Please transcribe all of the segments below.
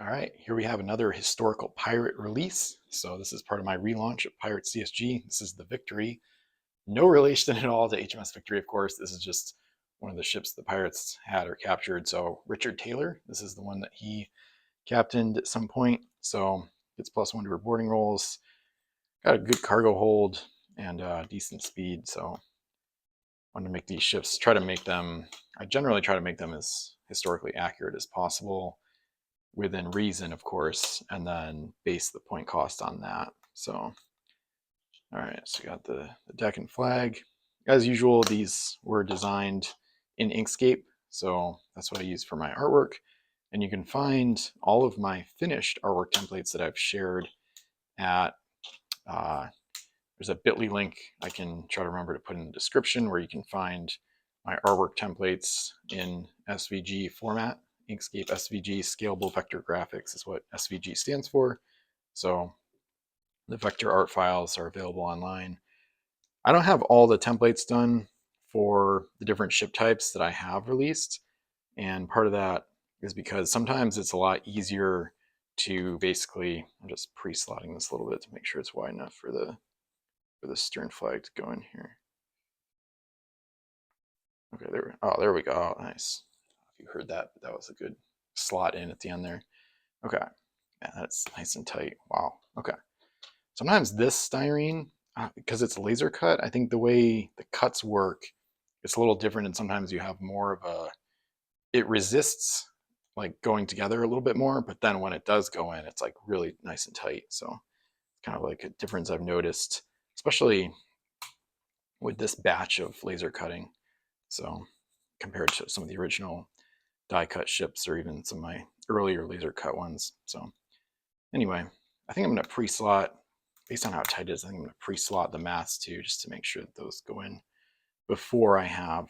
All right, here we have another historical pirate release. So this is part of my relaunch of Pirates CSG. This is the Victory. No relation at all to HMS Victory, of course. This is just one of the ships the pirates had or captured. So Richard Taylor, this is the one that he captained at some point. So gets +1 to boarding rolls. Got a good cargo hold and decent speed. So I wanted to make these ships, I generally try to make them as historically accurate as possible within reason, of course, and then base the point cost on that. So, all right, so we got the deck and flag. As usual, these were designed in Inkscape, so that's what I use for my artwork. And you can find all of my finished artwork templates that I've shared at, there's a bit.ly link I can try to remember to put in the description where you can find my artwork templates in SVG format. Inkscape SVG, Scalable Vector Graphics is what SVG stands for. So the vector art files are available online. I don't have all the templates done for the different ship types that I have released. And part of that is because sometimes it's a lot easier to basically, I'm just pre-slotting this a little bit to make sure it's wide enough for the stern flag to go in here. Okay, there we go. Oh, nice. If you heard that, but that was a good slot in at the end there. Okay, yeah, that's nice and tight. Wow. Okay. Sometimes this styrene, because it's laser cut, I think the way the cuts work, it's a little different, and sometimes you have more of a, it resists like going together a little bit more, but then when it does go in, it's like really nice and tight. So kind of like a difference I've noticed, especially with this batch of laser cutting. So compared to some of the original die cut ships or even some of my earlier laser cut ones. So anyway, I think I'm going to pre-slot, based on how tight it is, I think I'm going to pre-slot the masts too, just to make sure that those go in before I have.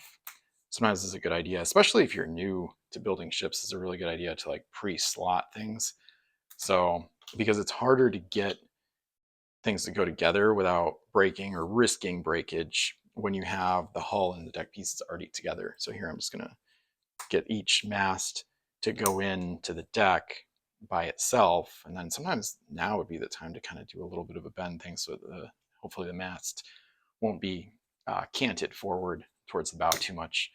Sometimes it's a good idea, especially if you're new to building ships, it's a really good idea to like pre-slot things. So because it's harder to get things to go together without breaking or risking breakage when you have the hull and the deck pieces already together. So here I'm just going to get each mast to go into the deck by itself, and then sometimes now would be the time to kind of do a little bit of a bend thing so that hopefully the mast won't be canted forward towards the bow too much.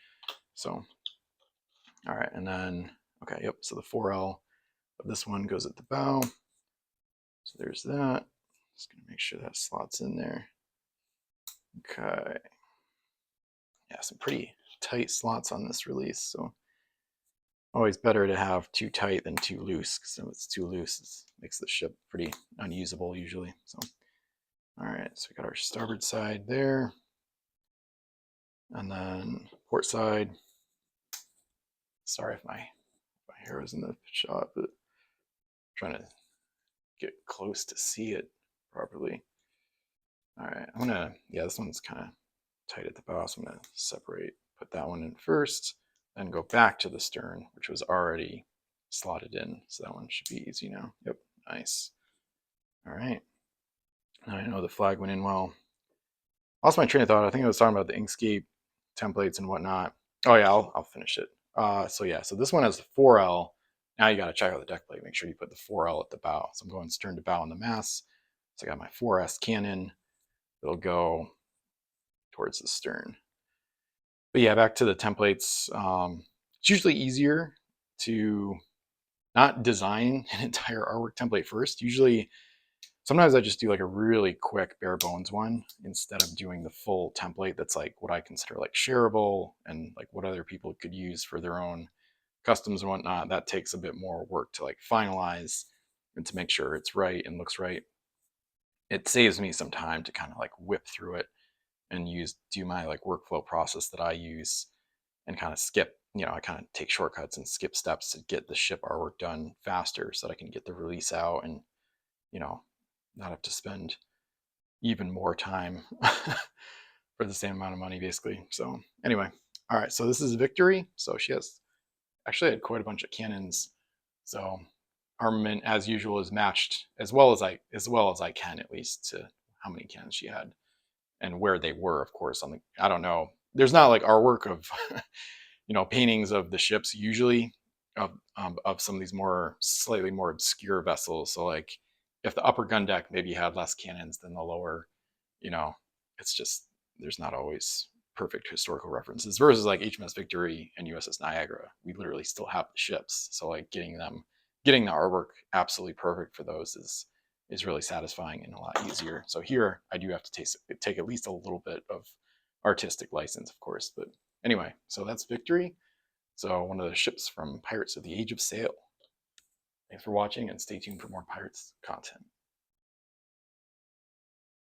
So all right, and then okay, yep, so the 4L of this one goes at the bow, so there's that. Just gonna make sure that slots in there. Okay, yeah, some pretty tight slots on this release, so always better to have too tight than too loose, because if it's too loose, it makes the ship pretty unusable usually. So, all right, so we got our starboard side there, and then port side. Sorry if my hair was in the shot, but I'm trying to get close to see it properly. All right, I'm gonna, yeah, this one's kind of tight at the bow, so I'm gonna separate, put that one in first, then go back to the stern, which was already slotted in. So that one should be easy now. Yep, nice. All right. Now I know the flag went in well. Lost my train of thought. I think I was talking about the Inkscape templates and whatnot. Oh yeah, I'll finish it. So yeah, so this one has the 4L. Now you got to check out the deck plate. Make sure you put the 4L at the bow. So I'm going stern to bow on the mast. So I got my 4S cannon. It'll go towards the stern. But yeah, back to the templates. It's usually easier to not design an entire artwork template first. Usually, sometimes I just do like a really quick bare bones one instead of doing the full template that's like what I consider like shareable and like what other people could use for their own customs and whatnot. That takes a bit more work to like finalize and to make sure it's right and looks right. It saves me some time to kind of like whip through it and do my like workflow process that I use and kind of skip, I kind of take shortcuts and skip steps to get the ship artwork done faster so that I can get the release out and, not have to spend even more time for the same amount of money basically. So anyway, all right, so this is Victory. So she has actually had quite a bunch of cannons. So armament as usual is matched as well as I can, at least, to how many cannons she had and where they were, of course. I don't know. There's not like artwork of paintings of the ships usually of some of these slightly more obscure vessels. So like if the upper gun deck maybe had less cannons than the lower, you know, it's just there's not always perfect historical references versus like HMS Victory and USS Niagara. We literally still have the ships, so like getting the artwork absolutely perfect for those is really satisfying and a lot easier. So here I do have to take at least a little bit of artistic license, of course. But anyway, so that's Victory. So one of the ships from Pirates of the Age of Sail. Thanks for watching and stay tuned for more Pirates content.